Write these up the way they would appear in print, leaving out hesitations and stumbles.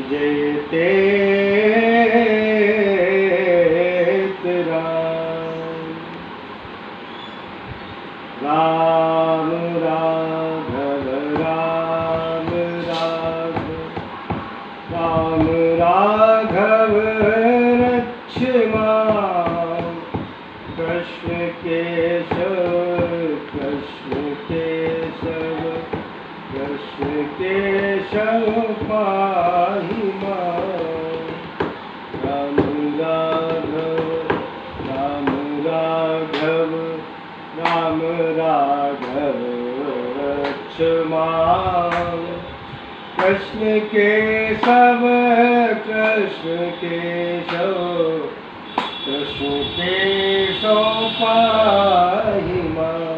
जयते राम राघव राम राघव राम राघव रक्षमां कृष्ण केशव पाहि मां राम राघव रक्षमां कृष्ण केशव पाहि मां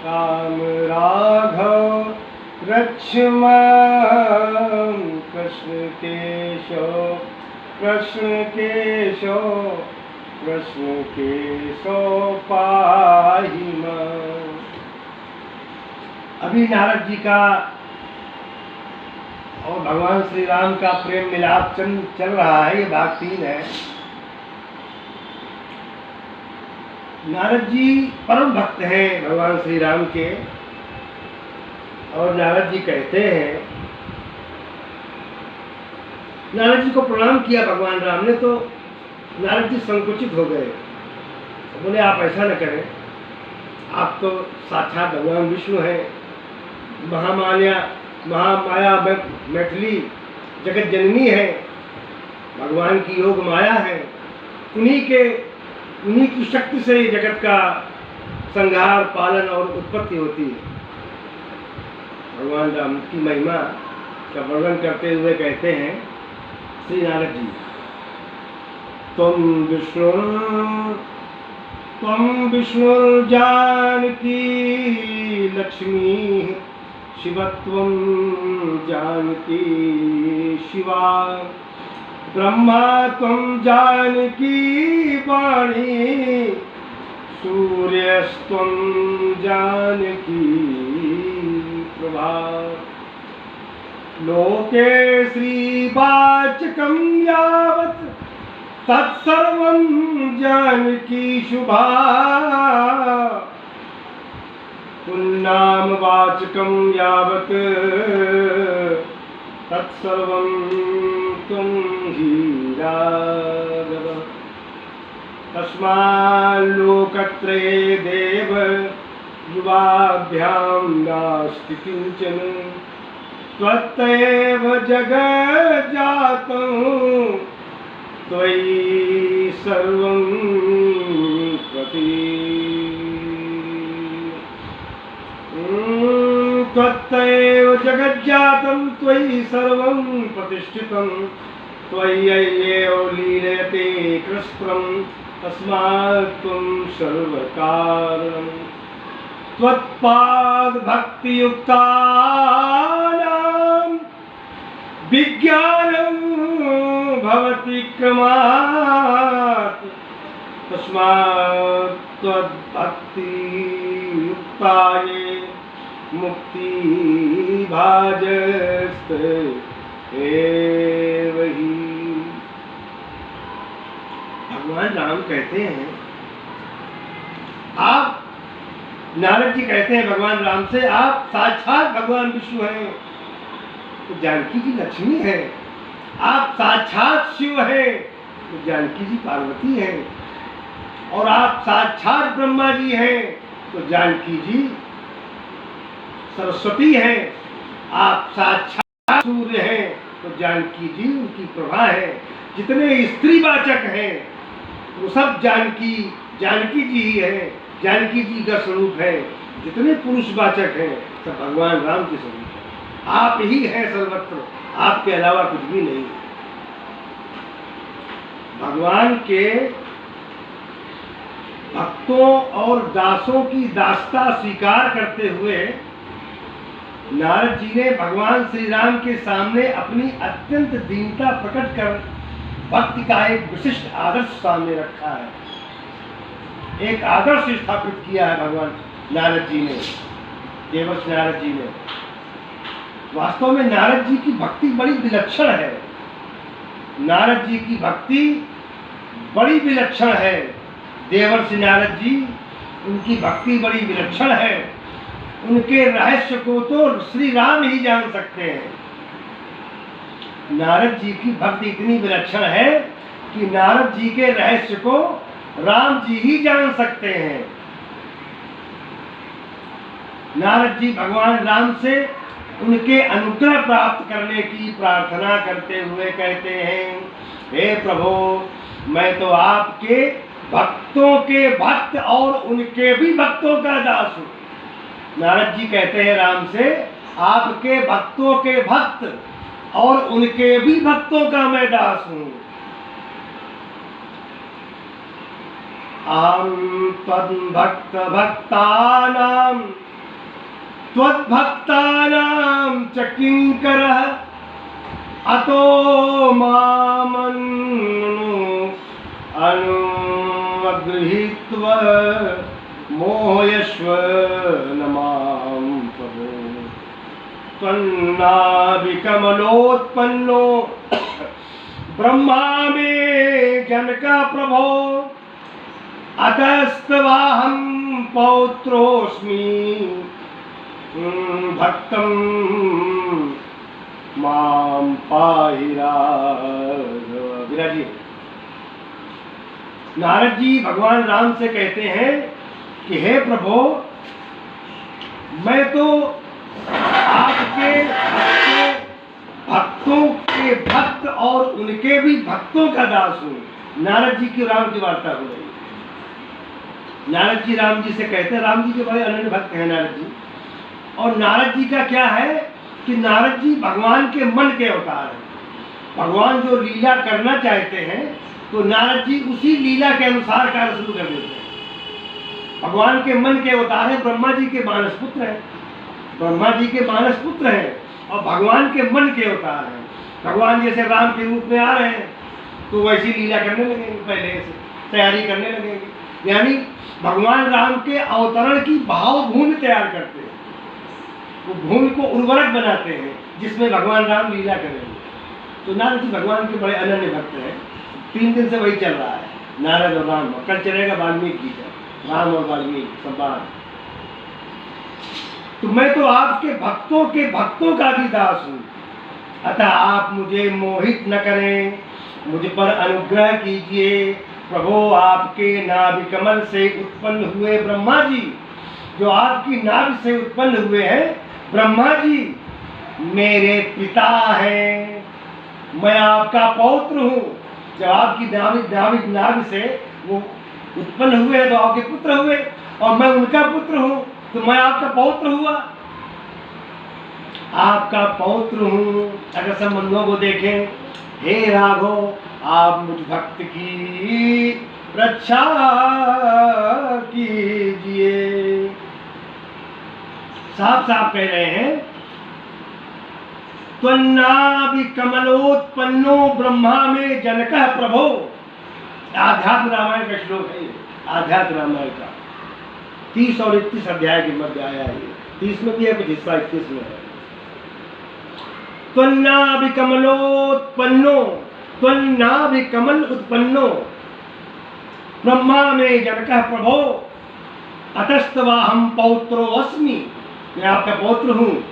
राम राघव रक्षमां कृष्ण केशव पाहि मां। अभी नारद जी का और भगवान श्री राम का प्रेम मिलाप चल रहा है। ये भाग 3 है। नारद जी परम भक्त हैं भगवान श्री राम के, और नारद जी कहते हैं, नारद जी को प्रणाम किया भगवान राम ने, तो नारद जी संकुचित हो गए। बोले आप ऐसा न करें, आप तो साक्षात भगवान विष्णु हैं, महामाया मैथिली जगत जननी है, भगवान की योग माया है, उन्हीं की शक्ति से जगत का संहार, पालन और उत्पत्ति होती है। भगवान राम की महिमा का वर्णन करते हुए कहते हैं श्री नारद जी, त्वं विष्णुर्जानकी लक्ष्मी शिवत्वं जानकी शिवा, ब्रह्मा त्वं जानकी वाणी, सूर्यस्त्वं जानकी प्रभा, लोके श्रीवाचकं यावत् तत्सर्वं जानकी शुभा, पुन्नाम वाचकं यावत् तत्सर्वं त्वं हि राघव, तस्माल्लोकत्रये देव युवाभ्यां नास्ति किंचन, त्वत्तयैव जगज्जातं त्वयि सर्वं प्रति, त्वत्तयैव जगज्जातं त्वयि सर्वं प्रतिष्ठितं, त्वय्येव लीयते कृष्णं, तस्मात् त्वं सर्वकारणं, त्वत्पाद भक्तियुक्तानां विज्ञानं भवति क्रमात्, तस्मात् त्वद्भक्तियुक्ताये मुक्ति भाजस्त एव हि। भगवान राम कहते हैं, आप नारद जी कहते हैं भगवान राम से, आप साक्षात भगवान विष्णु हैं, तो जानकी जी लक्ष्मी है, आप साक्षात शिव हैं, तो जानकी जी पार्वती हैं, और आप साक्षात ब्रह्मा जी हैं, तो जानकी जी सरस्वती हैं, आप साक्षात सूर्य हैं, तो जानकी जी उनकी प्रभा है। जितने स्त्रीवाचक हैं वो सब जानकी जी ही है, जानकी जी का स्वरूप है। जितने पुरुषवाचक हैं सब भगवान राम के स्वरूप है। आप ही हैं सर्वत्र, आपके अलावा कुछ भी नहीं। भगवान के भक्तों और दासों की दासता स्वीकार करते हुए नारद जी ने भगवान श्री राम के सामने अपनी अत्यंत दीनता प्रकट कर भक्ति का एक विशिष्ट आदर्श सामने रखा है, एक आदर्श स्थापित किया है भगवान नारद जी ने। देवर्षि नारद जी ने। वास्तव में नारद जी की भक्ति बड़ी विलक्षण है। नारद जी की भक्ति बड़ी विलक्षण है। देवर्षि नारद जी, उनकी भक्ति बड़ी विलक्षण है। उनके रहस्य को तो श्री राम ही जान सकते हैं। नारद जी की भक्ति इतनी विलक्षण है कि नारद जी के रहस्य को राम जी ही जान सकते हैं। नारद जी भगवान राम से उनके अनुग्रह प्राप्त करने की प्रार्थना करते हुए कहते हैं, हे प्रभु, मैं तो आपके भक्तों के भक्त और उनके भी भक्तों का दास हूँ। नारद जी कहते हैं राम से, आपके भक्तों के भक्त और उनके भी भक्तों का मैं दास हूँ। अहं त्वद्भक्त भक्तानां त्वद्भक्तानां च किंकरः अतो अनुगृहीत्वा मोहयस्व न मां प्रभो। त्वन्नाभिकमलोत्पन्नो ब्रह्मा मे जनक प्रभो, अतस्तवाहं पौत्रोऽस्मि भक्तं मां पाहि राघव। विराजी नारद जी भगवान राम से कहते हैं कि हे प्रभु, मैं तो आपके भक्तों के भक्त और उनके भी भक्तों का दास हूँ। नारद जी की राम की वार्ता हो रही है। नारद जी राम जी से कहते हैं, राम जी के बड़े अनन्य भक्त हैं नारद जी। और नारद जी का क्या है कि नारद जी भगवान के मन के अवतार हैं। भगवान जो लीला करना चाहते हैं तो नारद जी उसी लीला के अनुसार कार्य शुरू कर देते हैं। भगवान के मन के अवतार हैं, ब्रह्मा जी के मानस पुत्र हैं। ब्रह्मा जी के मानस पुत्र हैं और भगवान के मन के अवतार हैं। भगवान जैसे राम के रूप में आ रहे हैं तो वैसी लीला करने लगेंगे, पहले से तैयारी करने लगेंगे। यानी भगवान राम के अवतरण की भावभूमि तैयार करते हैं, वो भूमि को उर्वरक बनाते हैं जिसमें भगवान राम लीला करेंगे। तो नारद जी भगवान के बड़े अनन्य भक्त हैं। 3 दिन से वही चल रहा है, नारद और राम। कल चलेगा वाल्मीकि जी का, राम और वाल्मीकि संवाद। तो मैं तो आपके भक्तों के भक्तों का भी दास हूँ, अतः आप मुझे मोहित न करें, मुझ पर अनुग्रह कीजिए। प्रभु, आपके नाभि कमल से उत्पन्न हुए ब्रह्मा जी, जो आपकी नाभि से उत्पन्न हुए हैं ब्रह्मा जी, मेरे पिता हैं। मैं आपका पौत्र हूँ। जब आपकी नाभि से वो उत्पन्न हुए हैं तो आपके पुत्र हुए, और मैं उनका पुत्र हूँ तो मैं आपका पौत्र हुआ। आपका पौत्र हूँ। अगर संबंधों को देखें, हे राघव, आप मुझ भक्त की रक्षा कीजिए। साफ साफ कह रहे हैं, त्वन्नाभि कमलोत्पन्नो ब्रह्मा में जनकः प्रभो। आध्यात्म रामायण का श्लोक है ये, आध्यात्म रामायण का 30 और 31 अध्याय के मध्य आया है। 30 में भी है कुछ हिस्सा, 31 में है। त्वन्नाभि कमलोत्पन्नो, त्वन्नाभि कमल उत्पन्नो ब्रह्मा में जनकः प्रभो, अतस्तवाहं पौत्रो अस्मि। मैं आपका पौत्र हूँ।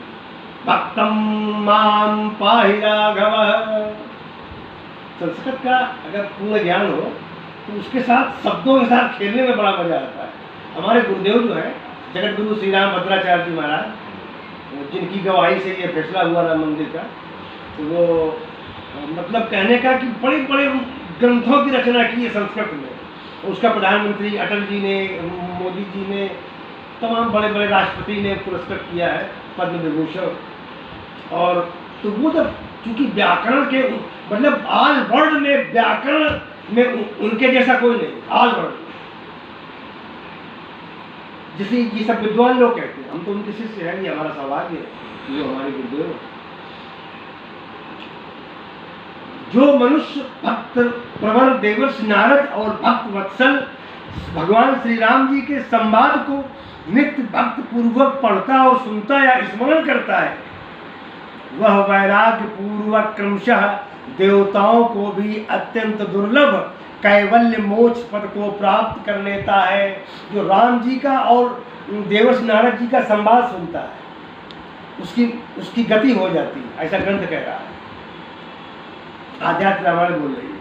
भक्तम मां पाहि राघव। संस्कृत का अगर पूर्ण ज्ञान हो तो उसके साथ शब्दों के साथ खेलने में बड़ा मजा आता है। हमारे गुरुदेव जो है जगत गुरु श्री राम भद्राचार्य जी महाराज, जिनकी गवाही से ये फैसला हुआ राम मंदिर का, तो वो मतलब कहने का कि बड़े बड़े ग्रंथों की रचना की है संस्कृत में। उसका प्रधानमंत्री अटल जी ने, मोदी जी ने, तमाम बड़े बड़े राष्ट्रपति ने पुरस्कृत किया है, पद्म विभूषण। और तो वो जब चूंकि व्याकरण के मतलब ऑल वर्ल्ड में व्याकरण में उनके जैसा कोई नहीं, ऑल वर्ल्ड। जैसे ये सब विद्वान लोग कहते हैं, हम तो उनके शिष्य हैं, ये हमारा सौभाग्य है, जो हमारे गुरुदेव। जो मनुष्य भक्त प्रवर देवर्षि नारद और भक्त वत्सल भगवान श्री राम जी के संवाद को नित्य भक्त पूर्वक पढ़ता और सुनता या स्मरण करता है, वह वैराग्य पूर्वक क्रमशः देवताओं को भी अत्यंत दुर्लभ कैवल्य मोक्ष पद को प्राप्त कर लेता है। जो राम जी का और देवर्षि नारद जी का संवाद सुनता है, उसकी गति हो जाती है, ऐसा ग्रंथ कह रहा है। आध्यात्म रामायण बोल रही है,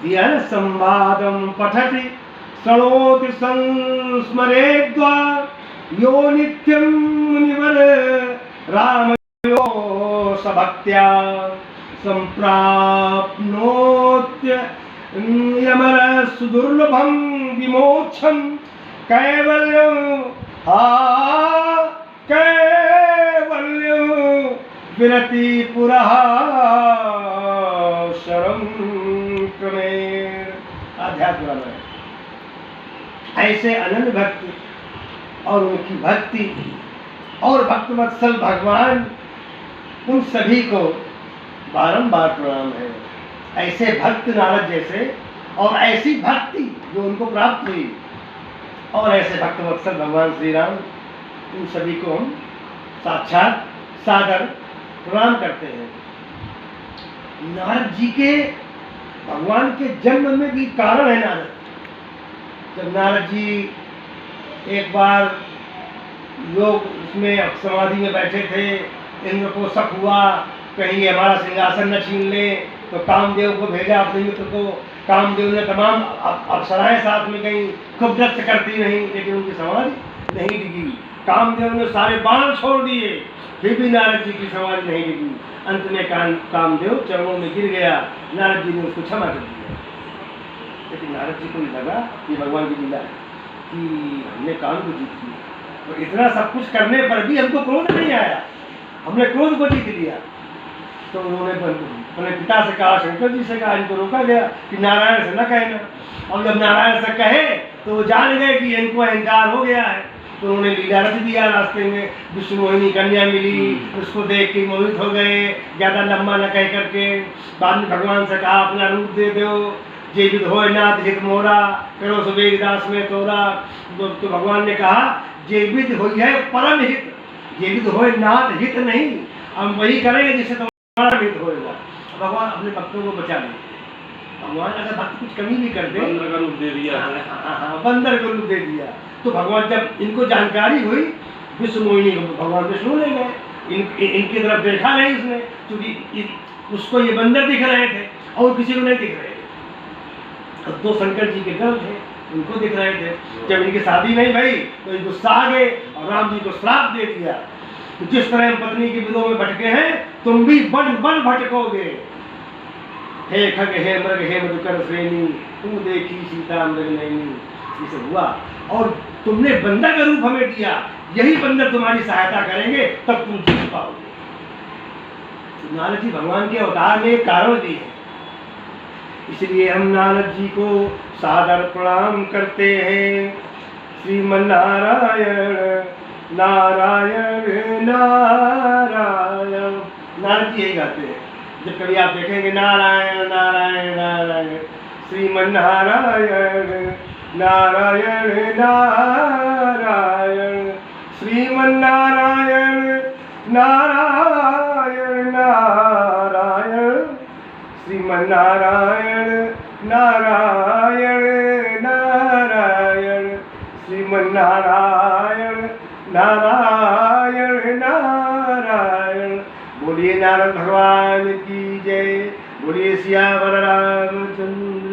दिया न संवादम पठति शृणोति संस्मरेद्वा यो नित्यं मुनिवर रामयो सभक्त्या संप्राप्नोत्य यमर सुदुर्लभं विमोक्षं कैवल्यं कैवल्यं विरति पुरः शरं क्रमेण। आध्यात्म रामायण। ऐसे अनन्य भक्ति और उनकी भक्ति और भक्तवत्सल भगवान, उन सभी को बारंबार प्रणाम है। ऐसे भक्त नारद जैसे और ऐसी भक्ति जो उनको प्राप्त हुई और ऐसे भक्तवत्सल भगवान श्री राम, उन सभी को हम साक्षात सादर प्रणाम करते हैं। नारद जी के भगवान के जन्म में भी कारण है नारद। जब नारद जी एक बार लोग उसमें समाधि में बैठे थे, इंद्र को शक हुआ कहीं हमारा सिंहासन न छीन ले, तो कामदेव को भेजा अपने मित्र को। कामदेव ने तमाम अप्सराएं साथ में गई, खूब नृत्य करती रहीं, लेकिन उनकी समाधि नहीं डिगी। कामदेव ने सारे बाण छोड़ दिए, फिर भी नारद जी की समाधि नहीं डिगी। अंत में कामदेव चरणों में गिर गया, नारद जी ने उसको क्षमा कर दिया। लेकिन नारद जी को लगा कि भगवान की लीला है कि हमने काम को जीत लिया, तो इतना सब कुछ करने पर भी हमको क्रोध नहीं आया, हमने क्रोध को जीत लिया। तो उन्होंने अपने पिता से कहा, शंकर जी से कहा, इनको रोका गया कि नारायण से न कहना। और जब नारायण से कहे तो वो जान गए कि इनको अहंकार हो गया है, तो उन्होंने लीला रच दिया। रास्ते में विष्णु मोहिनी कन्या मिली, उसको देख के मोहित हो गए, ज़्यादा लंबा न कह करके। बाद में भगवान से कहा, अपना रूप दे दो, जे विध होय नाथ हित मोरा, करो सुबेग दास में तोरा। तो भगवान ने कहा, जे विध होय है परम हित, जे विध होय नाथ हित नहीं, हम वही करेंगे जिससे तुम्हारा हित होगा। भगवान अपने भक्तों को बचा लेते। भगवान अगर भक्त कुछ कमी भी कर दे, बंदर का रूप दे दिया, बंदर का रूप दे दिया, तो भगवान जब इनको जानकारी हुई, विष्णु मोहिनी को भगवान विष्णु ले गए। इनकी तरफ देखा नहीं उसने, क्योंकि उसको ये बंदर दिख रहे थे और किसी को नहीं दिख रहे थे। तो शंकर जी के गर्भ थे, उनको दिख रहे थे। जब इनकी शादी नहीं भई तो ये गुस्सा आ गए और राम जी को श्राप दे दिया, जिस तरह हम पत्नी की विधों में भटके हैं, तुम भी बन बन भटकोगे। हे खग हे मृग हे मधुकर श्रेणी, तुम देखी सीता मृग नैनी। इसे हुआ और तुमने बंदर का रूप हमें दिया, यही बंदर तुम्हारी सहायता करेंगे, तब तुम जीत पाओगे। नारद जी भगवान के अवतार में एक कारण भी है, इसलिए हम नारद जी को सादर प्रणाम करते हैं। श्रीमन्नारायण नारायण नारायण। नारद जी यही गाते हैं। जब कभी आप देखेंगे नारायण नारायण नारायण, श्रीमन्नारायण नारायण नारायण, श्रीमन्नारायण नारायण नारायण, श्रीमन्नारायण नारायण नारायण, श्रीमन्नारायण नारायण नारायण। बोलिए नारद भगवान की जय, बोलिए सियावर रामचंद्र।